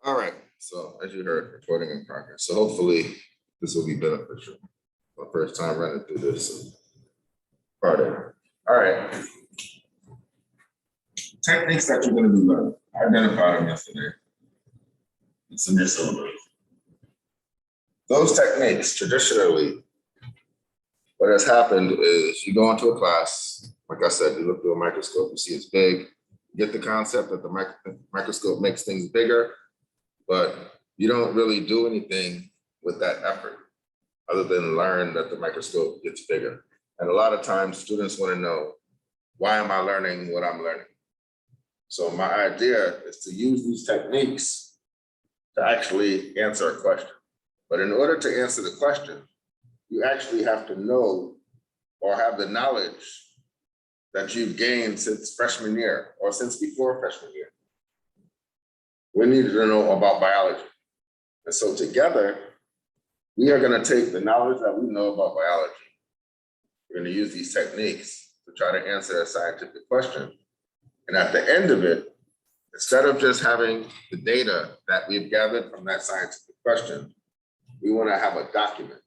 All right, so as you heard, recording in progress. So hopefully this will be beneficial. My first time running through this part of it. All right. Techniques that you're going to be learning. I identified them yesterday. It's in your syllabus. Those techniques, traditionally, what has happened is you go into a class, like I said, you look through a microscope, you see it's big, you get the concept that the microscope makes things bigger, but you don't really do anything with that effort other than learn that the microscope gets bigger. And a lot of times students want to know, why am I learning what I'm learning? So my idea is to use these techniques to actually answer a question. But in order to answer the question, you actually have to know or have the knowledge that you've gained since freshman year or since before freshman year. We need to know about biology. And so together, we are going to take the knowledge that we know about biology. We're going to use these techniques to try to answer a scientific question. And at the end of it, instead of just having the data that we've gathered from that scientific question, we want to have a document,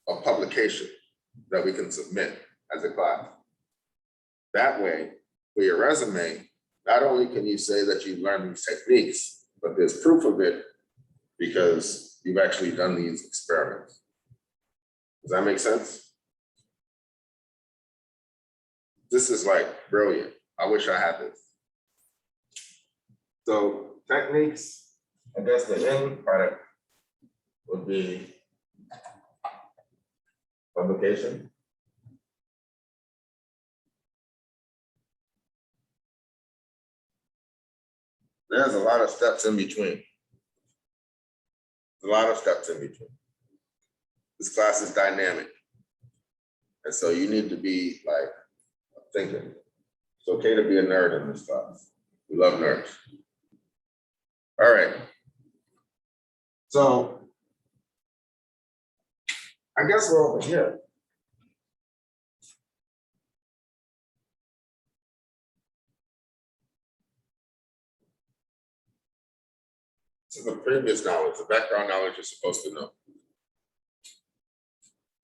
a publication that we can submit as a class. That way, for your resume, not only can you say that you've learned these techniques, but there's proof of it because you've actually done these experiments. Does that make sense? This is like brilliant. I wish I had this. So techniques, I guess the end product would be publication. There's a lot of steps in between. A lot of steps in between. This class is dynamic. And so you need to be like thinking. It's okay to be a nerd in this class. We love nerds. All right. So I guess we're over here. This is the previous knowledge, the background knowledge you're supposed to know.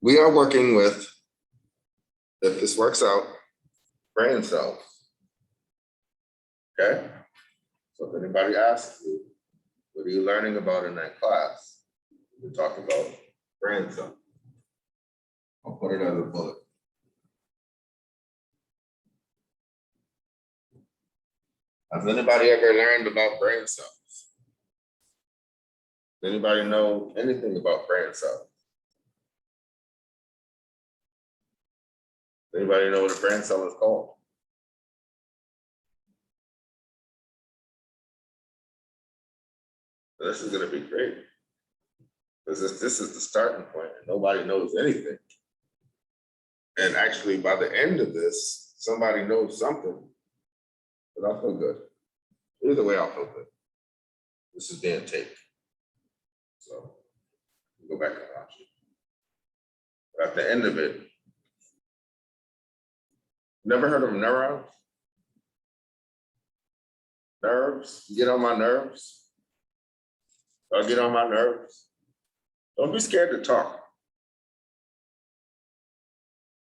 We are working with, if this works out, brain cells. Okay? So if anybody asks you, what are you learning about in that class? We talk about brain cells. I'll put it as a bullet. Has anybody ever learned about brain cells? Does anybody know anything about brain cells? Anybody know what a brain cell is called? This is going to be great. Because this is the starting point and nobody knows anything. And actually, by the end of this, somebody knows something, but I'll feel good. Either way, I'll feel good. This is being taped. So go back and watch it. But at the end of it, never heard of neurons? Nerves? You get on my nerves? I'll get on my nerves. Don't be scared to talk.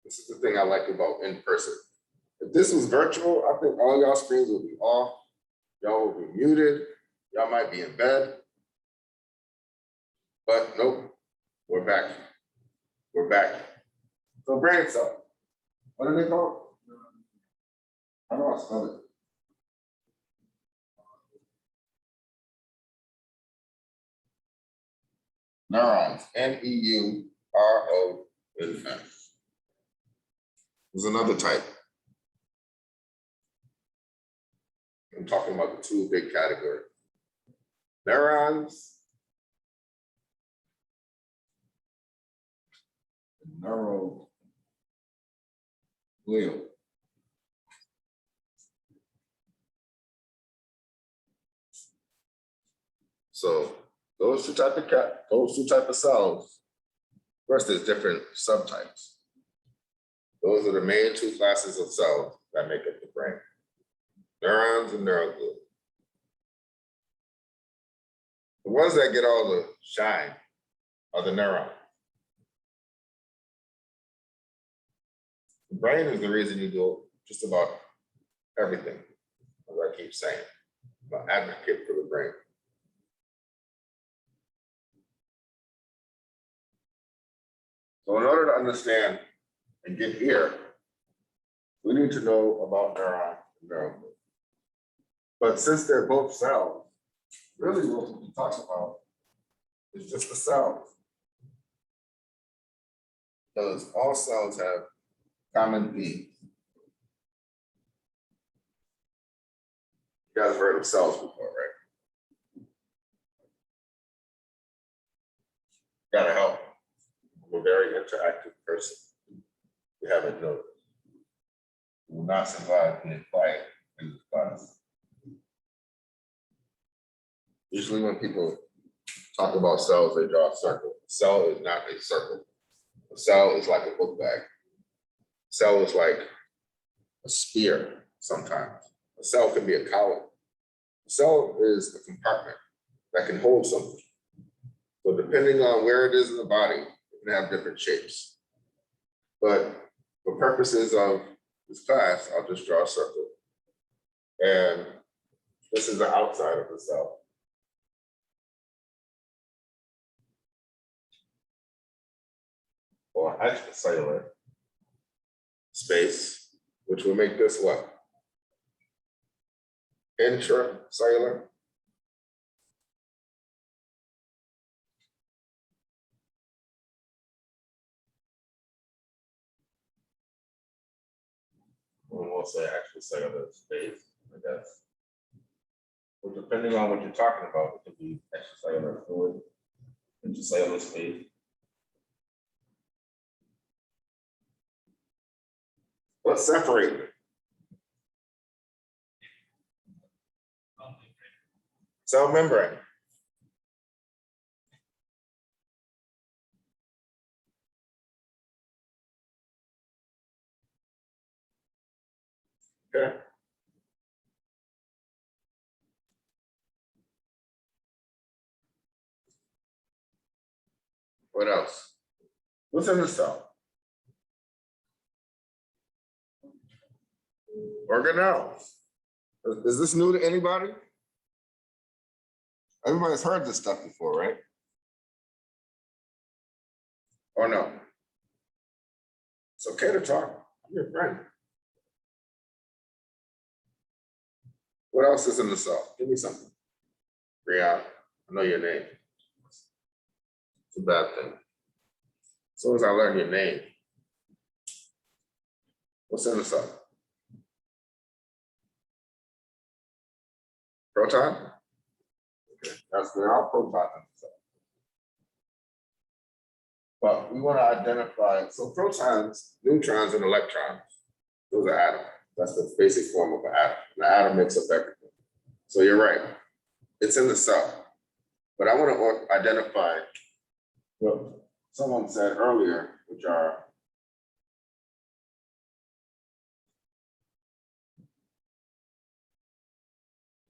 This is the thing I like about in person. If this was virtual, I think all y'all screens would be off. Y'all will be muted. Y'all might be in bed. But nope, we're back. We're back. So brain cell, what are they called? How do I spell it? Neurons, N-E-U-R-O-N-S. There's another type. I'm talking about the two big categories. Neurons and neuroglial. So those two type of cells, of course, there's different subtypes. Those are the main two classes of cells that make up the brain. Neurons and neuroglial. The ones that get all the shine are the neurons. The brain is the reason you do just about everything, as I keep saying. I'm an advocate for the brain. So in order to understand and get here, we need to know about neuron and neuron. But since they're both cells, really what we talk about is just the cells. Because all cells have common themes. You guys have heard of cells before, right? Gotta help. I'm a very interactive person. You haven't noticed. You will not survive being quiet in this class. Usually when people talk about cells, they draw a circle. A cell is not a circle. A cell is like a book bag. A cell is like a spear sometimes. A cell can be a column. A cell is a compartment that can hold something. So depending on where it is in the body, it can have different shapes. But for purposes of this class, I'll just draw a circle. And this is the outside of the cell. Or extracellular space, which will make this what? Intracellular. We'll say extracellular space, I guess. Well, depending on what you're talking about, it could be extracellular fluid, intracellular space. What's separating it? Cell membrane. Okay. What else? What's in the cell? Organelles. Is this new to anybody? Everybody's heard this stuff before, right? Or no? It's okay to talk. I'm your friend. What else is in the cell? Give me something. Brianna, I know your name. It's a bad thing. As soon as I learn your name, what's in the cell? Proton? Okay, there are protons in the cell. But we want to identify, so protons, neutrons, and electrons, those are atoms. That's the basic form of an atom. The atom makes up everything. So you're right, it's in the cell. But I want to identify what someone said earlier, which are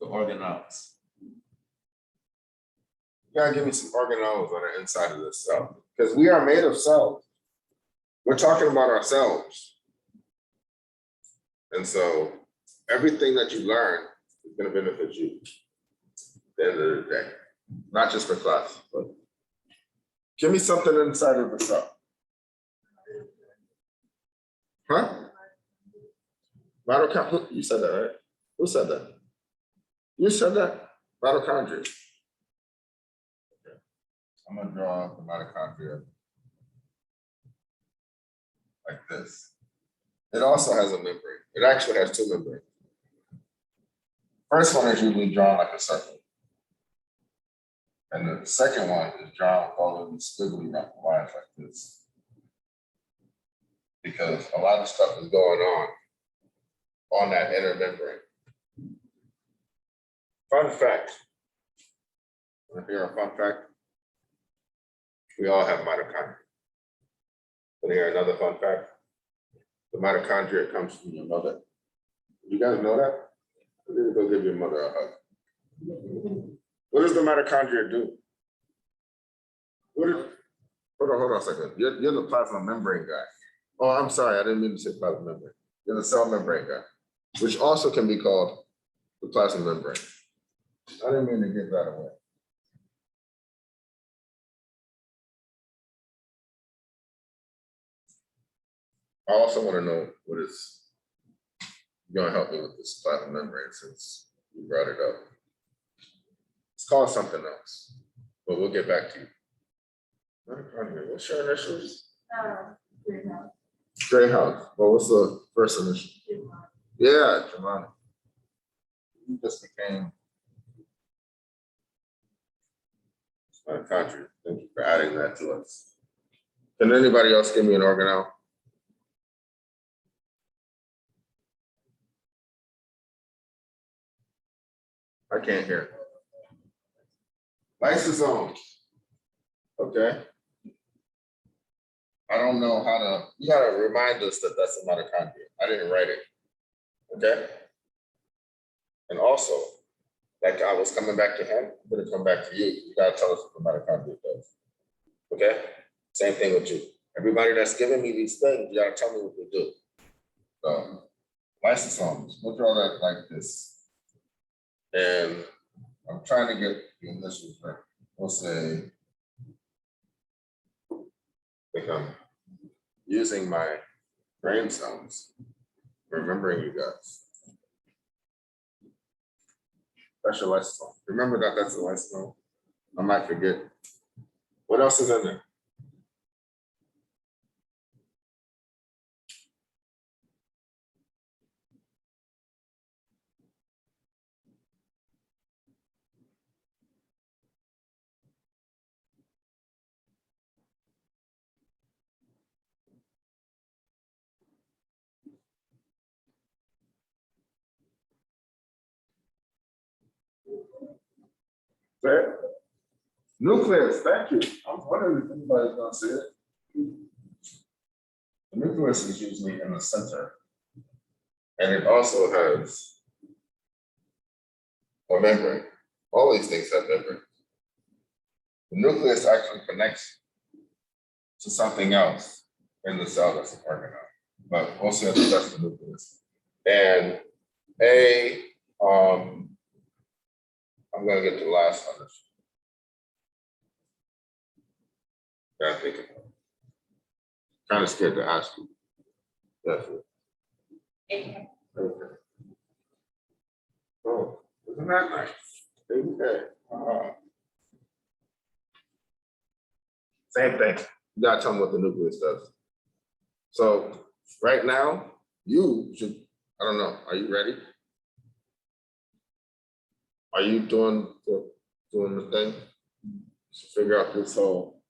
the organelles. You gotta give me some organelles on the inside of this cell, because we are made of cells. We're talking about ourselves. And so everything that you learn is going to benefit you at the end of the day, not just for class, but give me something inside of the cell. Huh? Mitochondria, you said that, right? Who said that? You said that? Mitochondria. Okay. I'm gonna draw the mitochondria like this. It also has a membrane. It actually has two membranes. First one is usually drawn like a circle. And the second one is drawn with all of these squiggly lines like this. Because a lot of stuff is going on that inner membrane. Fun fact. Want to hear a fun fact? We all have mitochondria. Want to hear another fun fact? The mitochondria comes from your mother. You guys know that? I need to go give your mother a hug. What does the mitochondria do? Hold on a second. You're the plasma membrane guy. Oh, I'm sorry. I didn't mean to say plasma membrane. You're the cell membrane guy, which also can be called the plasma membrane. I didn't mean to give that away. I also want to know what is going to help me with this plasma membrane since you brought it up. It's called something else, but we'll get back to you. What's your initials? Greyhound. Well, what's the first initial? Yeah, Jamani. You just became mitochondria. Thank you for adding that to us. Can anybody else give me an organelle? I can't hear. Lysosomes. Okay. I don't know how to, you gotta remind us that that's a mitochondria. I didn't write it. Okay. And also, like I was coming back to him, I'm gonna come back to you. You gotta tell us what the mitochondria does. Okay? Same thing with you. Everybody that's giving me these things, you gotta tell me what they do. So, lysosomes, we'll draw that like this. And I'm trying to get the initials right. We'll say, I think I'm using my brain cells, remembering you guys. That's your lysosome. Remember that that's a lysosome. I might forget. What else is in there? There. Nucleus, thank you. I was wondering if anybody's gonna say it. The nucleus is usually in the center. And it also has a membrane. All these things have membrane. The nucleus actually connects to something else in the cell that's an organelle. But also that's the nucleus. And I'm gonna get to the last one. Gotta think about it. Kind of scared to ask you. Definitely. Okay. Oh, isn't that nice? Okay. Same thing. You gotta tell me what the nucleus does. So right now, you should, I don't know, are you ready? Are you doing the thing to figure out this whole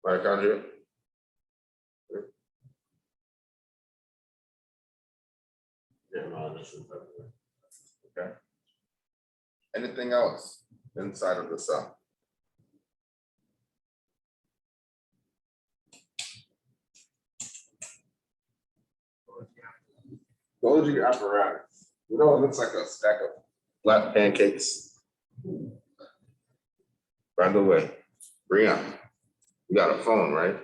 mitochondria? Yeah, no, this is okay. Anything else inside of the cell? Golgi Apparatus. You know, it looks like a stack of flat pancakes. By the way, Brianna, you got a phone, right?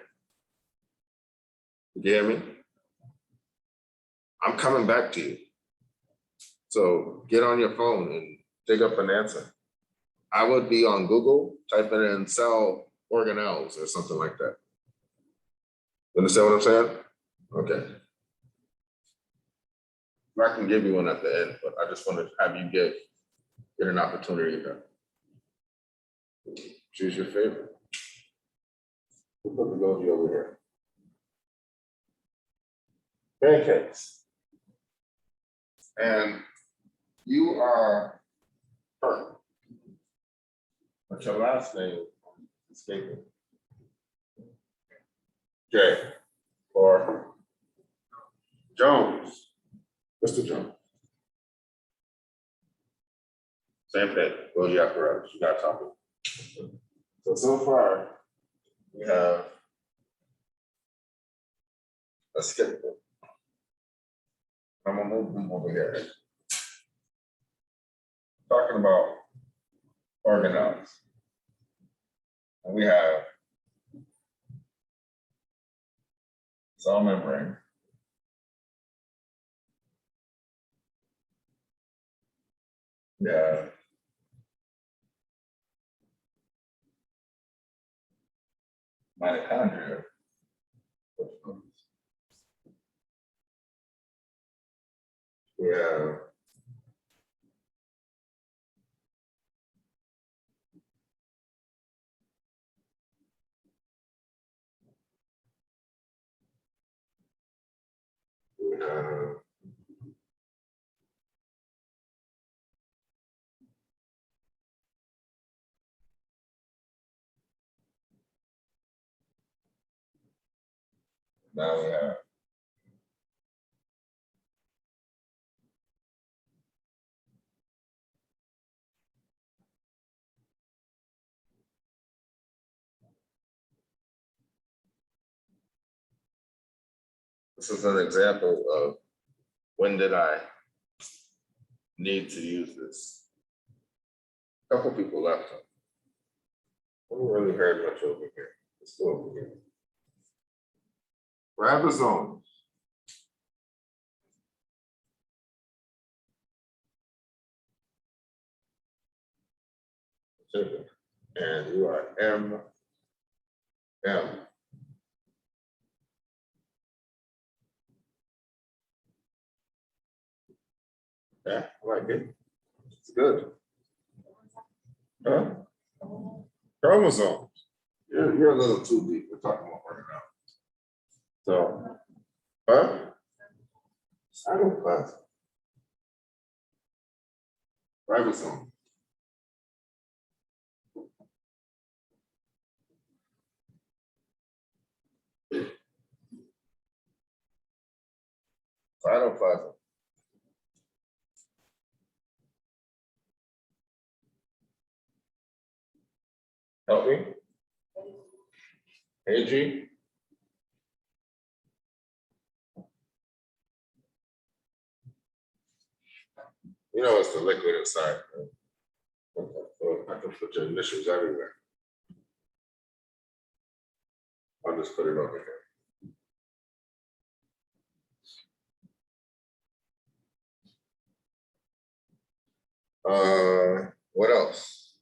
You hear me? I'm coming back to you. So get on your phone and dig up an answer. I would be on Google, typing in cell organelles or something like that. You understand what I'm saying? Okay. I can give you one at the end, but I just want to have you get an opportunity to choose your favorite. We'll put the Golgi over here. Pancakes. And you are her. What's your last name? Escaping. J. Or Jones. Mr. Jones. Same thing. Golgi Apparatus. You got topic. So far, we have a skip. I'm gonna move them over here. Talking about organelles. And we have cell membrane. Yeah. Mitochondria. Yeah. Yeah. Now we have this is an example of when did I need to use this. A couple people left. I haven't really heard much over here. Let's go over here. Ribosomes. And you are M. Yeah, I like it. It's good. Huh? Chromosomes. You're a little too deep. We're talking about right now. So, huh? Cytoplasm. Ribosome. Cytoplasm. Help me. AG. You know it's the liquid inside. Right? I can put your initials everywhere. I'll just put it over here. What else?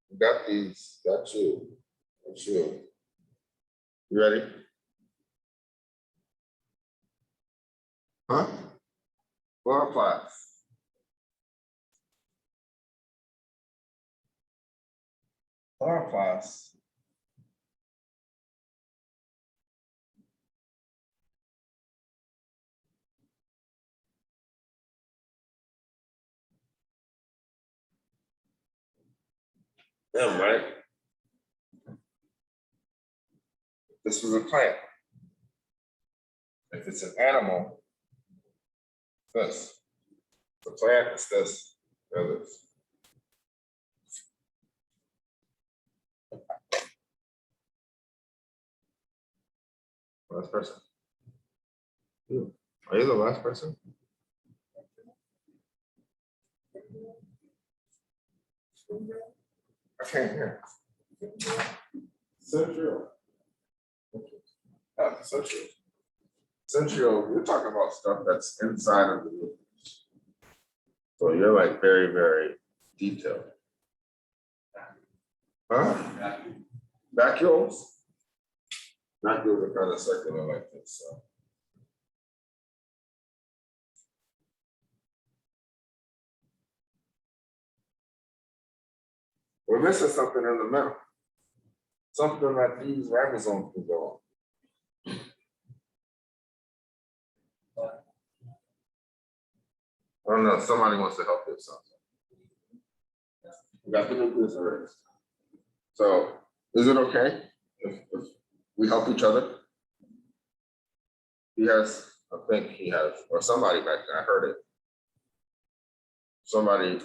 We got these, got you. Got you. You ready? Huh? Chloroplast. Chloroplast. Them, right? This was a plant. If it's an animal, this. The plant is this. This. Last person. Are you the last person? I can't hear. Central. Central. Central, you're talking about stuff that's inside of the nucleus. So you're like very, very detailed. Huh? Vacuoles? Vacuoles are kind of circular like this. So. We're missing something in the middle. Something that these ribosomes can go on. I don't know, somebody wants to help this something. We got the nucleus erased. So is it okay if we help each other? He has, I think he has, or somebody back there, I heard it. Somebody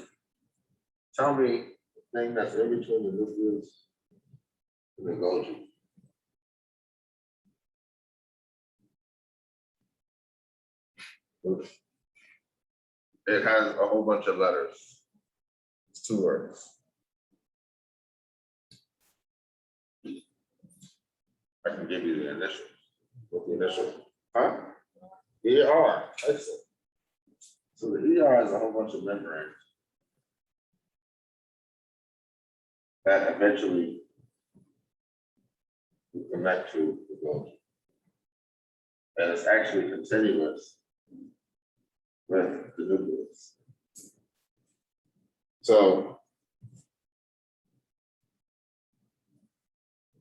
tell me the thing that's in between the nucleus and the Golgi. It has a whole bunch of letters. It's 2 words. I can give you the initials. What the initial? Huh? ER. Excellent. So the ER is a whole bunch of membranes that eventually connect to the Golgi. And it's actually continuous with the nucleus. So,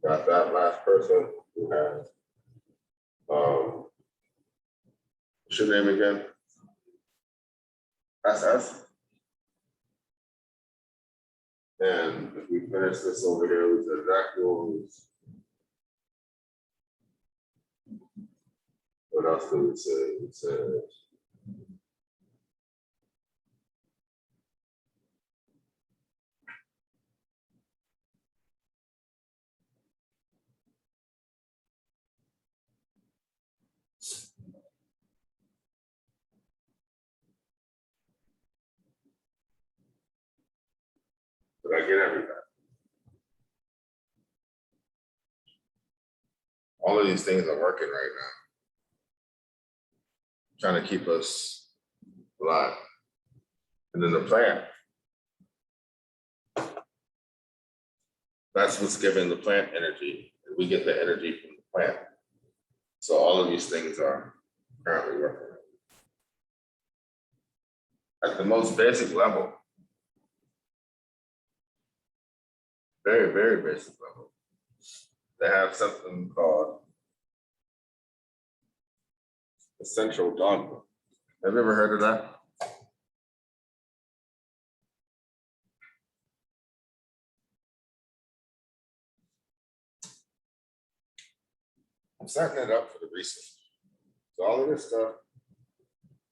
got that last person who has, what's your name again? SS. And if we finish this over here, we said that goes. What else did it say? It says, did I get everything? All of these things are working right now, trying to keep us alive. And then the plant, that's what's giving the plant energy, and we get the energy from the plant. So all of these things are currently working. At the most basic level, very, very basic level, they have something called the central dogma. Have you ever heard of that? I'm setting it up for the research. So all of this stuff,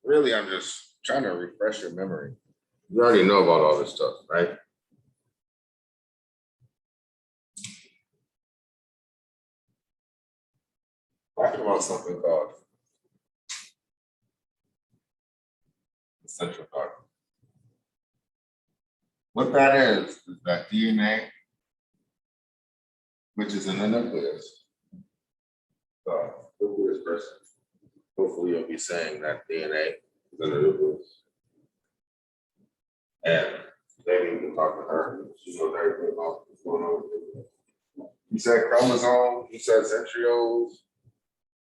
really, I'm just trying to refresh your memory. You already know about all this stuff, right? Talking about something called the central dogma. What that is that DNA, which is in the nucleus. Nucleus person. Hopefully you'll be saying that DNA is in the nucleus. And maybe you can talk to her. She knows everything about what's going on with it. You said chromosome, you said centrioles,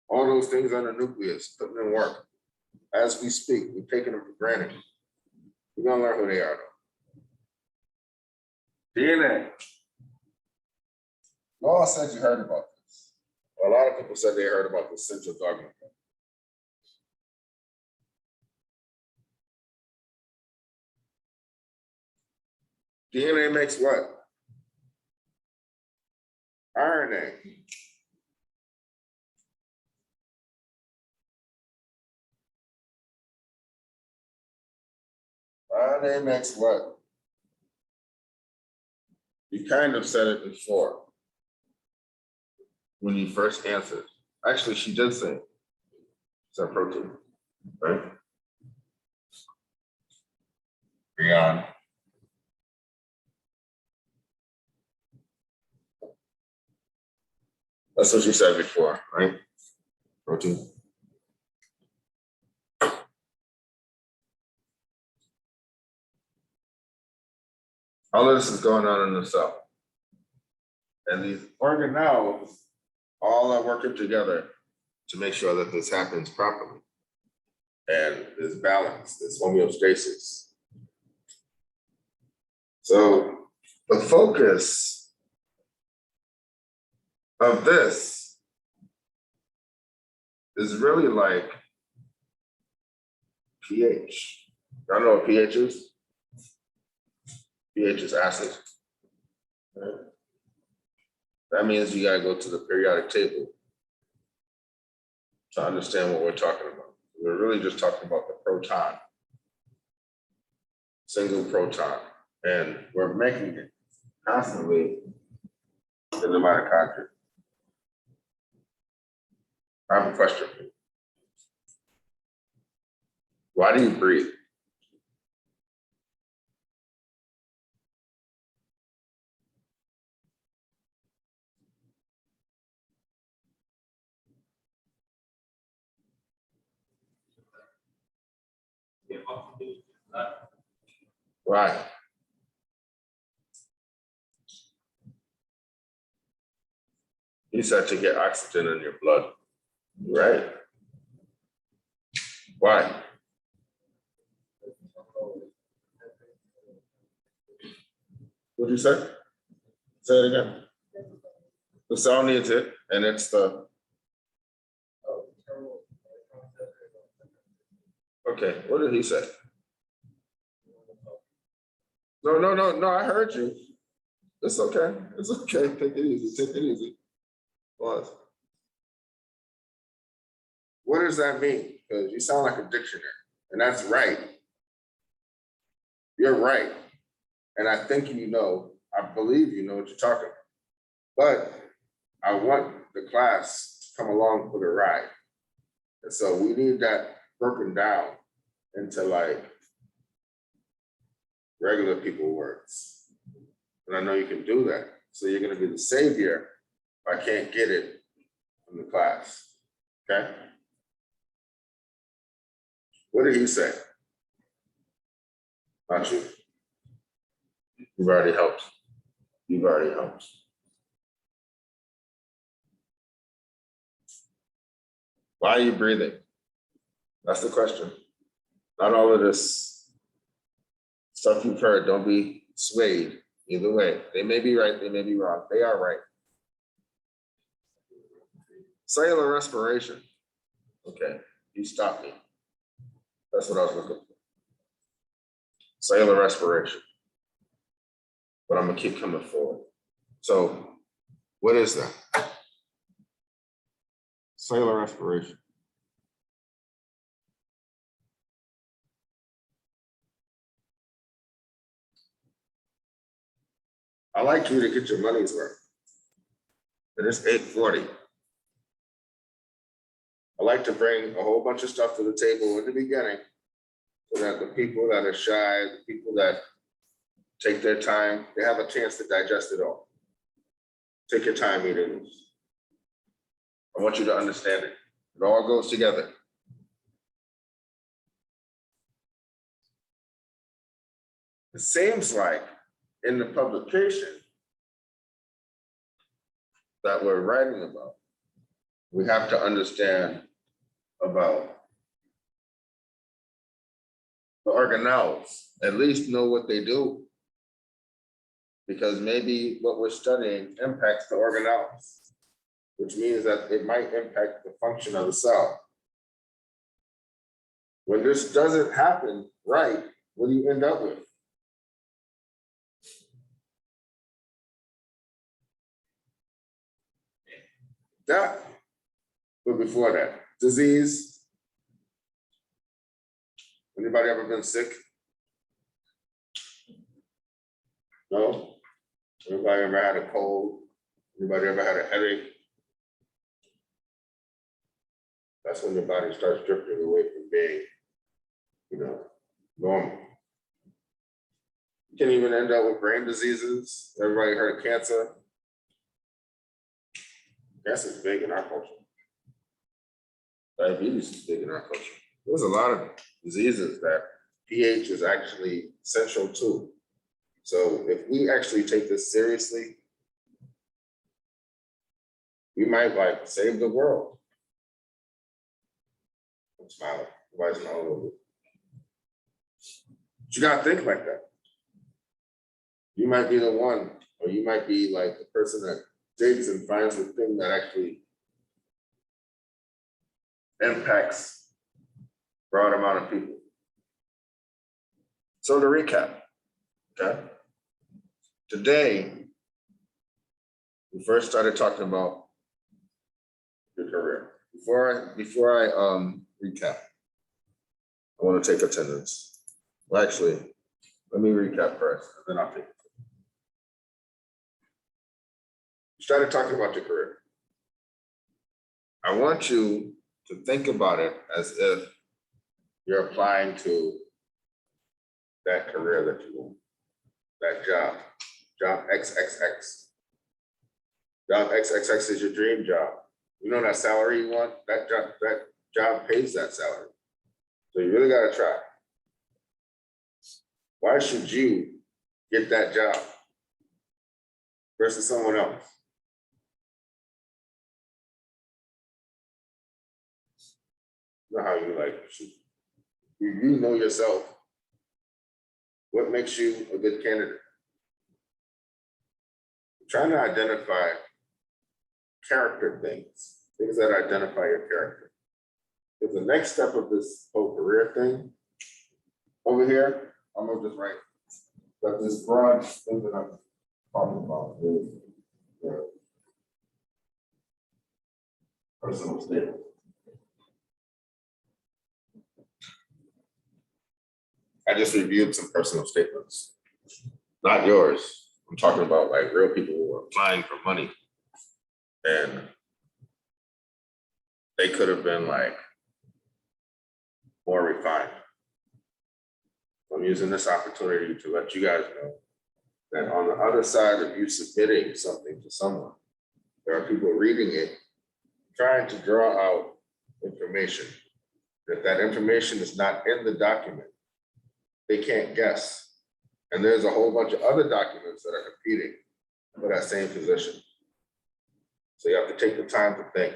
all those things are in the nucleus, putting in work. As we speak, we're taking them for granted. We're gonna learn who they are though. DNA. You all said you heard about this. A lot of people said they heard about the central dogma. DNA makes what? RNA. RNA makes what? You kind of said it before when you first answered. Actually, she did say it. It's a protein, right? Beyond. That's what you said before, right? Protein. All of this is going on in the cell. And these organelles all are working together to make sure that this happens properly. And there's balance, there's homeostasis. So the focus of this is really like pH. Y'all know what pH is? pH is acid. Right? That means you gotta go to the periodic table to understand what we're talking about. We're really just talking about the proton, single proton, and we're making it constantly in the mitochondria. I have a question for you. Why do you breathe? Right. You said to get oxygen in your blood, right? Why? What'd you say? Say it again. The cell needs it, and it's the. Okay, what did he say? No, I heard you. It's okay, it's okay, take it easy. Pause. What does that mean? Because you sound like a dictionary, and that's right. You're right. And I think you know, I believe you know what you're talking about. But I want the class to come along for the ride. And so we need that broken down into like regular people words. And I know you can do that. So you're gonna be the savior if I can't get it from the class, okay? What did he say? Not you. You've already helped. You've already helped. Why are you breathing? That's the question. Not all of this stuff you've heard, don't be swayed either way. They may be right, they may be wrong. They are right. Cellular respiration. Okay, you stopped me. That's what I was looking for. Cellular respiration. But I'm gonna keep coming forward. So what is that? Cellular respiration. I like you to get your money's worth. And it's 8:40. I like to bring a whole bunch of stuff to the table in the beginning so that the people that are shy, the people that take their time, they have a chance to digest it all. Take your time eating this. I want you to understand it. It all goes together. It seems like in the publication that we're writing about, we have to understand about the organelles, at least know what they do. Because maybe what we're studying impacts the organelles, which means that it might impact the function of the cell. When this doesn't happen right, what do you end up with? Death. But before that, disease. Anybody ever been sick? No? Anybody ever had a cold? Anybody ever had a headache? That's when your body starts drifting away from being, normal. You can even end up with brain diseases. Everybody heard of cancer? Cancer is big in our culture. Diabetes is big in our culture. There's a lot of diseases that pH is actually central to. So if we actually take this seriously, we might save the world. I'm smiling. Everybody's smiling a little bit. But you gotta think like that. You might be the one, or you might be like the person that digs and finds the thing that actually impacts a broad amount of people. So to recap, okay? Today, we first started talking about your career. Before I recap, I want to take attendance. Well, actually, let me recap first, and then I'll take it. We started talking about your career. I want you to think about it as if you're applying to that career that you want, that job XXX. Job XXX is your dream job. You know that salary you want, that job pays that salary. So you really gotta try. Why should you get that job versus someone else? You know how you like, you know yourself. What makes you a good candidate? Trying to identify character things that identify your character. Because the next step of this whole career thing over here, I'm gonna just write that this broad thing that I'm talking about is personal statement. I just reviewed some personal statements, not yours. I'm talking about like real people who are applying for money, and they could have been like more refined. I'm using this opportunity to let you guys know that on the other side of you submitting something to someone, there are people reading it, trying to draw out information. If that information is not in the document, they can't guess. And there's a whole bunch of other documents that are competing for that same position. So you have to take the time to think,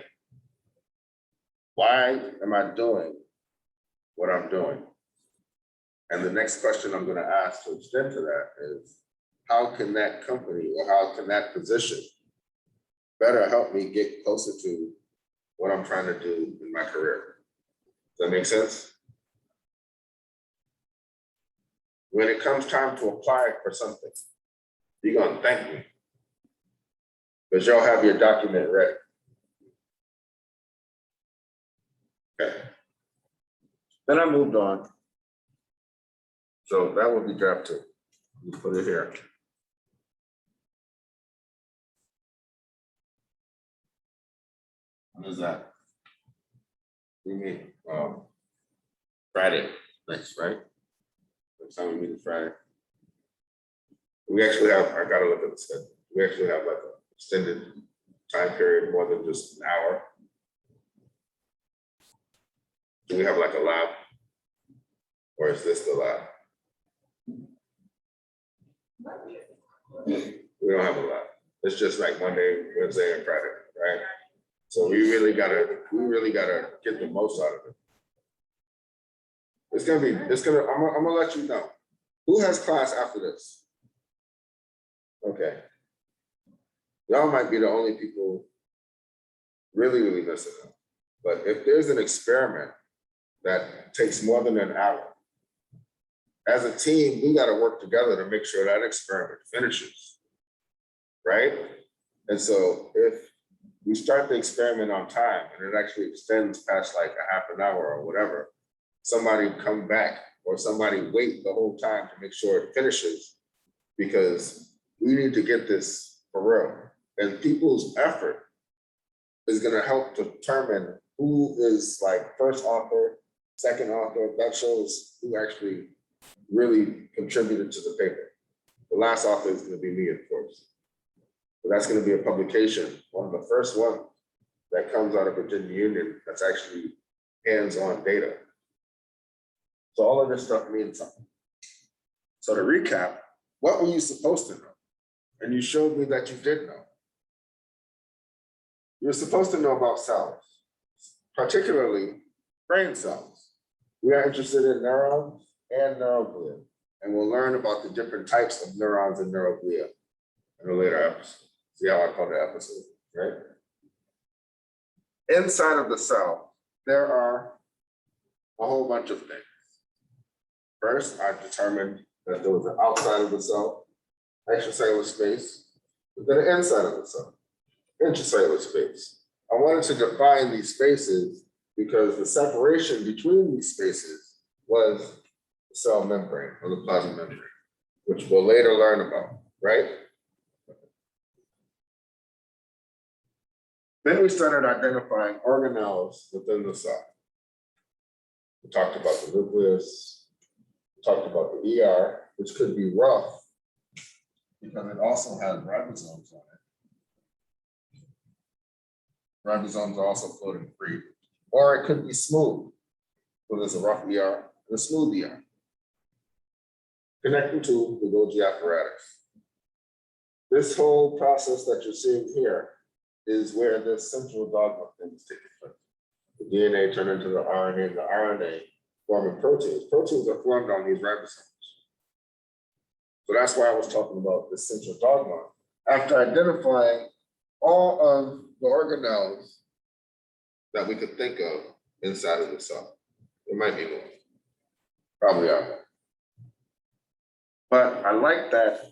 why am I doing what I'm doing? And the next question I'm going to ask to extend to that is, how can that company or how can that position better help me get closer to what I'm trying to do in my career? Does that make sense? When it comes time to apply for something, you're going to thank me because y'all have your document ready. Okay. Then I moved on. So that will be draft 2. You put it here. What is that? What do you mean? Friday next, right? Next time we meet is Friday. We actually have, I gotta look at the schedule. We actually have like an extended time period, more than just an hour. Do we have like a lab? Or is this the lab? We don't have a lab. It's just like Monday, Wednesday, and Friday, right? So we really gotta get the most out of it. I'm gonna let you know. Who has class after this? Okay. Y'all might be the only people really missing it. But if there's an experiment that takes more than an hour, as a team, we gotta work together to make sure that experiment finishes, right? And so if we start the experiment on time and it actually extends past like a half an hour or whatever, somebody come back or somebody wait the whole time to make sure it finishes, because we need to get this for real. And people's effort is gonna help determine who is like first author, second author. That shows who actually really contributed to the paper. The last author is gonna be me, of course. But that's gonna be a publication, one of the first ones that comes out of Virginia Union that's actually hands-on data. So all of this stuff means something. So to recap, what were you supposed to know? And you showed me that you did know. You're supposed to know about cells, particularly brain cells. We are interested in neurons and neuroglia, and we'll learn about the different types of neurons and neuroglia in a later episode. See how I call the episode, right? Inside of the cell, there are a whole bunch of things. First, I determined that there was an outside of the cell, extracellular space, but then an inside of the cell, intracellular space. I wanted to define these spaces because the separation between these spaces was the cell membrane or the plasma membrane, which we'll later learn about, right? Then we started identifying organelles within the cell. We talked about the nucleus, we talked about the ER, which could be rough because it also has ribosomes on it. Ribosomes are also floating free. Or it could be smooth. So there's a rough ER and a smooth ER. connecting to the Golgi apparatus. This whole process that you're seeing here is where this central dogma thing is taking place. The DNA turned into the RNA, and the RNA forming proteins. Proteins are formed on these ribosomes. So that's why I was talking about this central dogma. After identifying all of the organelles that we could think of inside of the cell, there might be more, probably are more. But I like that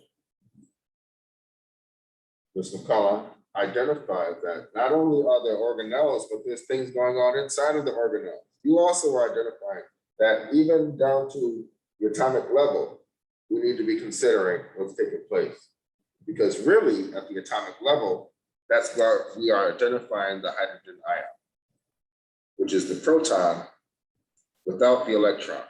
Ms. McCullough identified that not only are there organelles, but there's things going on inside of the organelles. You also are identifying that even down to the atomic level, we need to be considering what's taking place. Because really, at the atomic level, that's where we are identifying the hydrogen ion, which is the proton without the electron.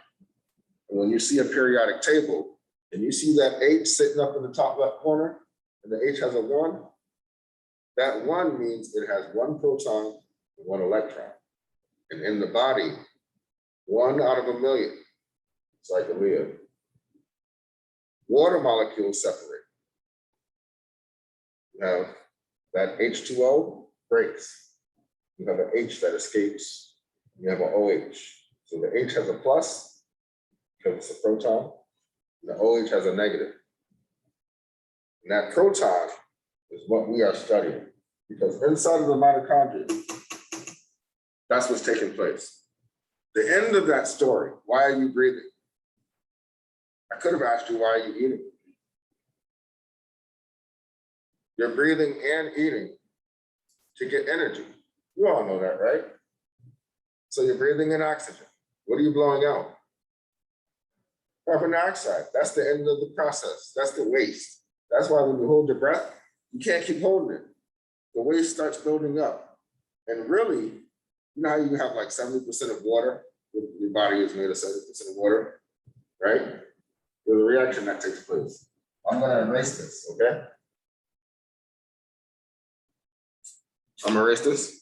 And when you see a periodic table, and you see that H sitting up in the top left corner, and the H has a 1, that 1 means it has 1 proton and 1 electron. And in the body, 1 out of 1,000,000, it's like a lid. Water molecules separate. You have that H2O breaks. You have an H that escapes. You have an OH. So the H has a plus because it's a proton. And the OH has a negative. And that proton is what we are studying, because inside of the mitochondria, that's what's taking place. The end of that story, why are you breathing? I could have asked you, why are you eating? You're breathing and eating to get energy. You all know that, right? So you're breathing in oxygen. What are you blowing out? Carbon dioxide. That's the end of the process. That's the waste. That's why when you hold your breath, you can't keep holding it. The waste starts building up. And really, you know how you have like 70% of water? Your body is made of 70% of water, right? There's a reaction that takes place. I'm gonna erase this, okay? I'm gonna erase this.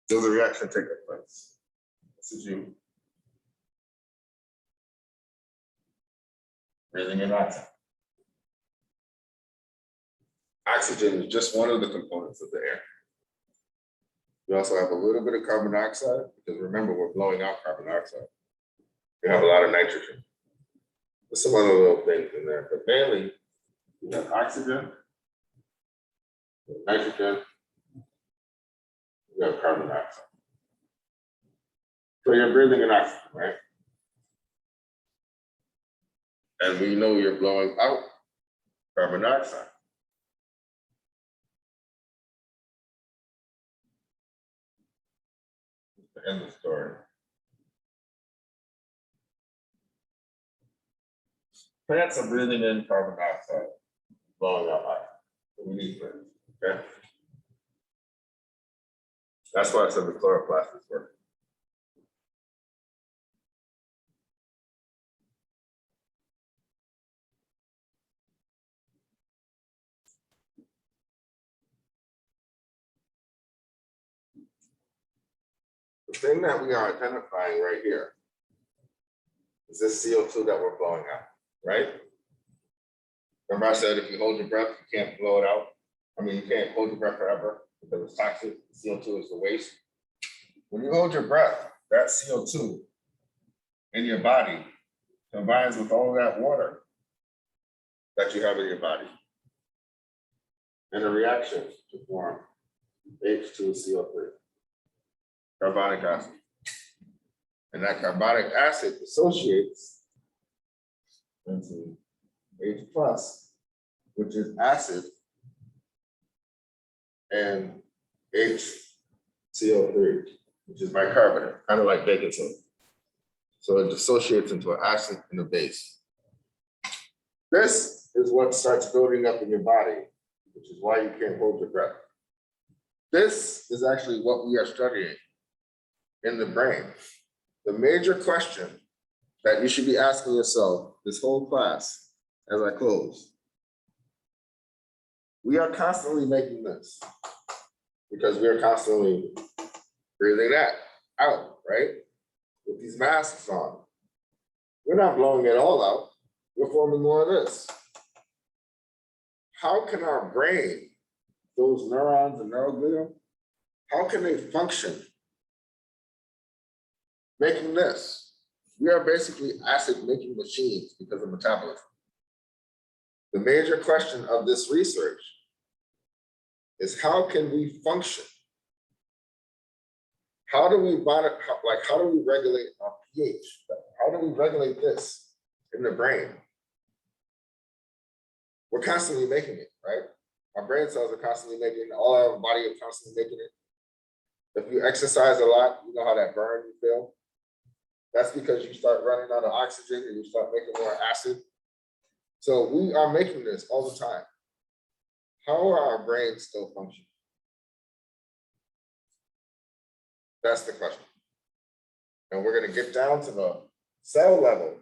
There's a reaction taking place. This is you breathing in oxygen. Oxygen is just one of the components of the air. We also have a little bit of carbon dioxide, because remember, we're blowing out carbon dioxide. We have a lot of nitrogen. There's some other little things in there, but mainly we have oxygen, nitrogen, we have carbon dioxide. So you're breathing in oxygen, right? And we know you're blowing out carbon dioxide. That's the end of the story. Plants are breathing in carbon dioxide, blowing out oxygen. We need plants, okay? That's why I said the chloroplast is working. The thing that we are identifying right here is this CO2 that we're blowing out, right? Remember I said if you hold your breath, you can't blow it out. I mean, you can't hold your breath forever because it's toxic. CO2 is the waste. When you hold your breath, that CO2 in your body combines with all that water that you have in your body in a reaction to form H2CO3, carbonic acid. And that carbonic acid associates into H+, which is acid, and HCO3, which is bicarbonate, kind of like baking soda. So it dissociates into an acid and a base. This is what starts building up in your body, which is why you can't hold your breath. This is actually what we are studying in the brain. The major question that you should be asking yourself this whole class as I close. We are constantly making this because we are constantly breathing that out, right? With these masks on. We're not blowing it all out. We're forming more of this. How can our brain, those neurons and neuroglial, how can they function making this? We are basically acid-making machines because of metabolism. The major question of this research is how can we function? How do we regulate our pH? How do we regulate this in the brain? We're constantly making it, right? Our brain cells are constantly making it. All our body is constantly making it. If you exercise a lot, you know how that burn you feel? That's because you start running out of oxygen and you start making more acid. So we are making this all the time. How are our brains still functioning? That's the question. And we're going to get down to the cell level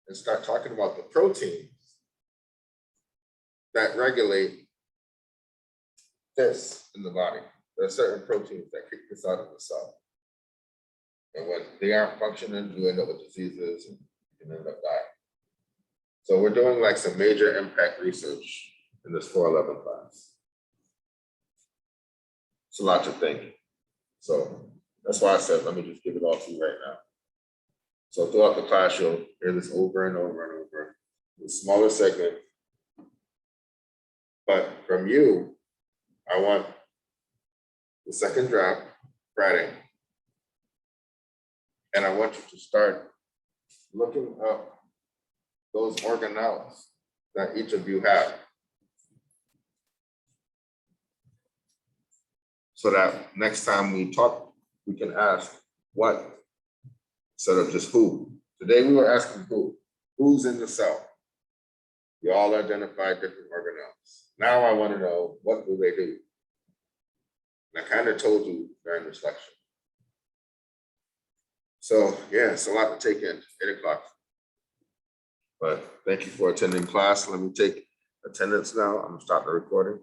and start talking about the proteins that regulate this in the body. There are certain proteins that kick this out of the cell. And when they aren't functioning, you end up with diseases and you can end up dying. So we're doing like some major impact research in this 411 class. It's a lot to think. So that's why I said, let me just give it all to you right now. So throughout the class, you'll hear this over and over and over, in smaller segment. But from you, I want the second draft, Friday. And I want you to start looking up those organelles that each of you have. So that next time we talk, we can ask what instead of just who. Today we were asking who. Who's in the cell? You all identified different organelles. Now I want to know, what do they do? And I kind of told you during this lecture. So yeah, it's a lot to take in, 8 o'clock. But thank you for attending class. Let me take attendance now. I'm gonna stop the recording.